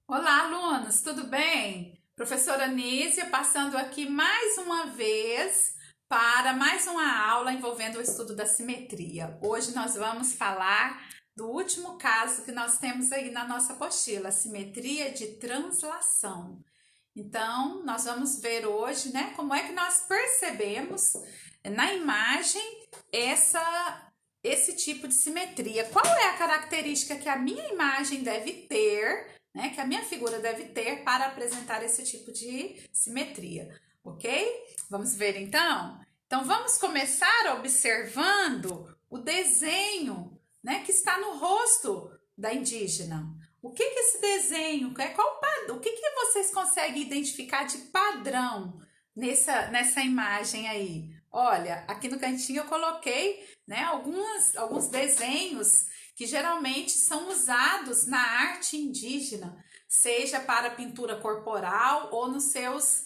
Olá, alunos, tudo bem? Professora Nízia passando aqui mais uma vez para mais uma aula envolvendo o estudo da simetria. Hoje nós vamos falar do último caso que nós temos aí na nossa apostila, a simetria de translação. Então, nós vamos ver hoje, né, como é que nós percebemos na imagem esse tipo de simetria. Qual é a característica que a minha imagem deve ter, né, que a minha figura deve ter para apresentar esse tipo de simetria, ok? Vamos ver então? Então, vamos começar observando o desenho, né, que está no rosto da indígena. O que esse desenho, o que vocês conseguem identificar de padrão nessa imagem aí? Olha, aqui no cantinho eu coloquei, né, alguns desenhos que geralmente são usados na arte indígena, seja para pintura corporal ou nos seus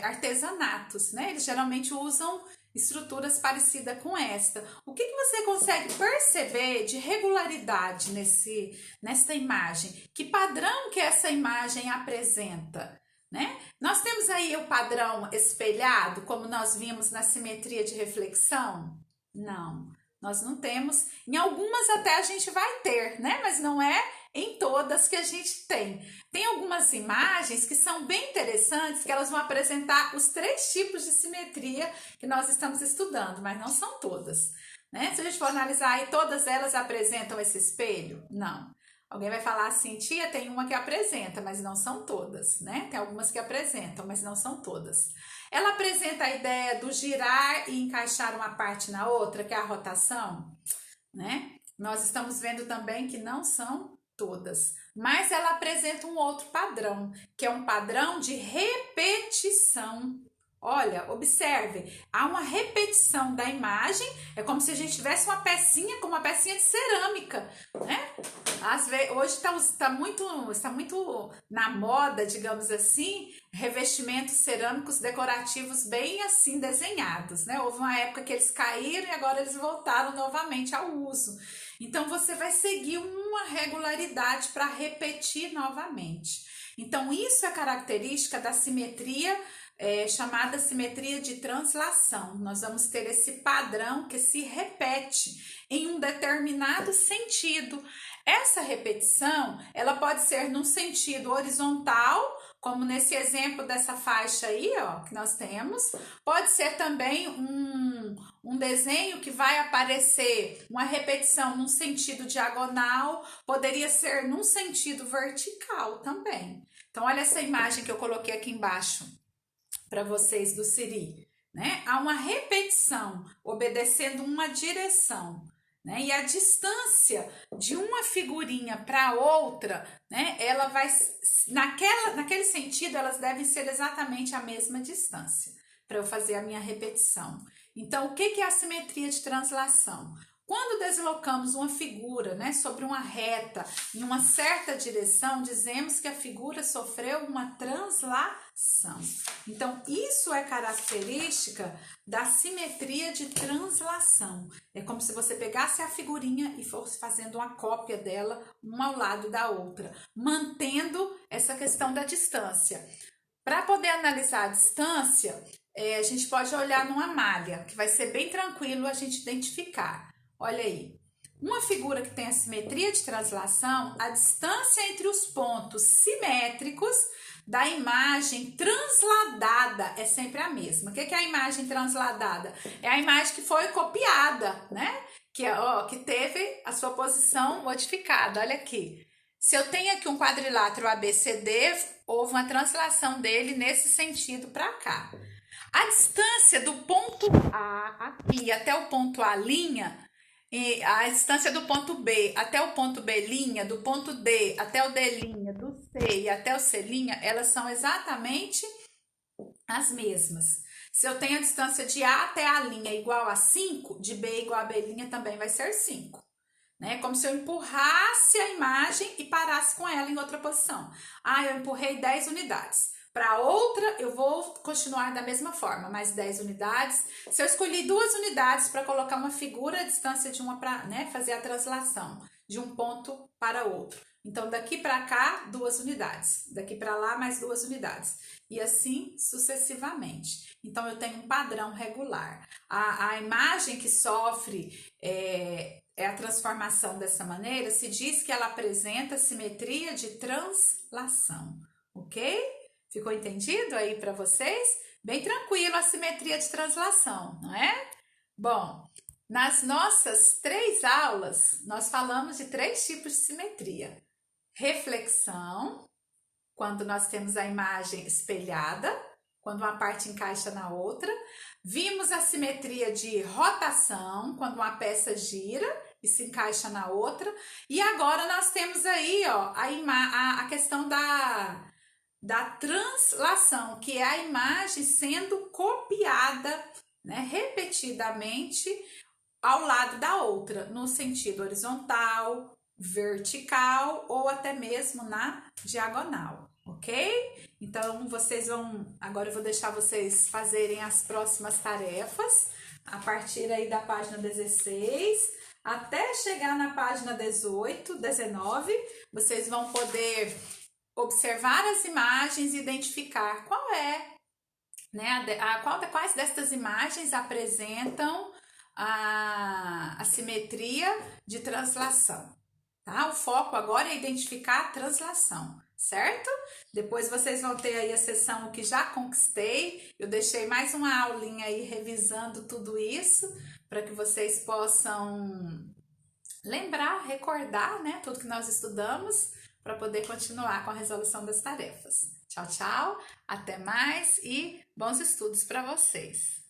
artesanatos, né? Eles geralmente usam estruturas parecidas com esta. O que você consegue perceber de regularidade nessa imagem? Que padrão que essa imagem apresenta? Né? Nós temos aí o padrão espelhado, como nós vimos na simetria de reflexão? Não, nós não temos. Em algumas até a gente vai ter, né? Mas não é em todas que a gente tem. Tem algumas imagens que são bem interessantes, que elas vão apresentar os três tipos de simetria que nós estamos estudando, mas não são todas. Né? Se a gente for analisar aí, todas elas apresentam esse espelho? Não. Alguém vai falar assim, tia, tem uma que apresenta, mas não são todas, né? Tem algumas que apresentam, mas não são todas. Ela apresenta a ideia do girar e encaixar uma parte na outra, que é a rotação, né? Nós estamos vendo também que não são todas, mas ela apresenta um outro padrão, que é um padrão de repetição. Olha, observe, há uma repetição da imagem, é como se a gente tivesse uma pecinha, como uma pecinha de cerâmica, né? Às vezes, hoje está muito na moda, digamos assim, revestimentos cerâmicos decorativos bem assim desenhados, né? Houve uma época que eles caíram e agora eles voltaram novamente ao uso. Então você vai seguir uma regularidade para repetir novamente. Então isso é característica da simetria chamada simetria de translação. Nós vamos ter esse padrão que se repete em um determinado sentido. Essa repetição, ela pode ser num sentido horizontal, como nesse exemplo dessa faixa aí, ó, que nós temos. Pode ser também um desenho que vai aparecer uma repetição num sentido diagonal, poderia ser num sentido vertical também. Então, olha essa imagem que eu coloquei aqui embaixo para vocês do Siri, né? Há uma repetição obedecendo uma direção, né? E a distância de uma figurinha para outra, né? Ela vai naquele sentido, elas devem ser exatamente a mesma distância para eu fazer a minha repetição. Então, o que é a simetria de translação? Quando deslocamos uma figura, né, sobre uma reta em uma certa direção, dizemos que a figura sofreu uma translação. Então, isso é característica da simetria de translação. É como se você pegasse a figurinha e fosse fazendo uma cópia dela, uma ao lado da outra, mantendo essa questão da distância. Para poder analisar a distância, a gente pode olhar numa malha, que vai ser bem tranquilo a gente identificar. Olha aí, uma figura que tem a simetria de translação, a distância entre os pontos simétricos da imagem transladada é sempre a mesma. O que é a imagem transladada? É a imagem que foi copiada, né? Que teve a sua posição modificada. Olha aqui. Se eu tenho aqui um quadrilátero ABCD, houve uma translação dele nesse sentido para cá. A distância do ponto A aqui até o ponto A', e a distância do ponto B até o ponto B', do ponto D até o D', do C e até o C', elas são exatamente as mesmas. Se eu tenho a distância de A até A' igual a 5, de B igual a B' também vai ser 5. Né? Como se eu empurrasse a imagem e parasse com ela em outra posição. Ah, eu empurrei 10 unidades. Para outra, eu vou continuar da mesma forma, mais 10 unidades. Se eu escolhi 2 unidades para colocar uma figura, a distância de uma para, né, fazer a translação de um ponto para outro. Então, daqui para cá, 2 unidades. Daqui para lá, mais 2 unidades. E assim sucessivamente. Então, eu tenho um padrão regular. A imagem que sofre a transformação dessa maneira, se diz que ela apresenta simetria de translação. Ok? Ficou entendido aí para vocês? Bem tranquilo a simetria de translação, não é? Bom, nas nossas 3 aulas, nós falamos de 3 tipos de simetria. Reflexão, quando nós temos a imagem espelhada, quando uma parte encaixa na outra. Vimos a simetria de rotação, quando uma peça gira e se encaixa na outra. E agora nós temos aí, ó, a questão da translação, que é a imagem sendo copiada, né, repetidamente ao lado da outra, no sentido horizontal, vertical ou até mesmo na diagonal, ok? Então, agora eu vou deixar vocês fazerem as próximas tarefas, a partir aí da página 16, até chegar na página 18, 19, vocês vão poder observar as imagens e identificar qual é, né, quais destas imagens apresentam a simetria de translação, tá? O foco agora é identificar a translação, certo? Depois vocês vão ter aí a sessão O que já conquistei. Eu deixei mais uma aulinha aí revisando tudo isso, para que vocês possam lembrar, recordar, né, tudo que nós estudamos, para poder continuar com a resolução das tarefas. Tchau, tchau, até mais e bons estudos para vocês!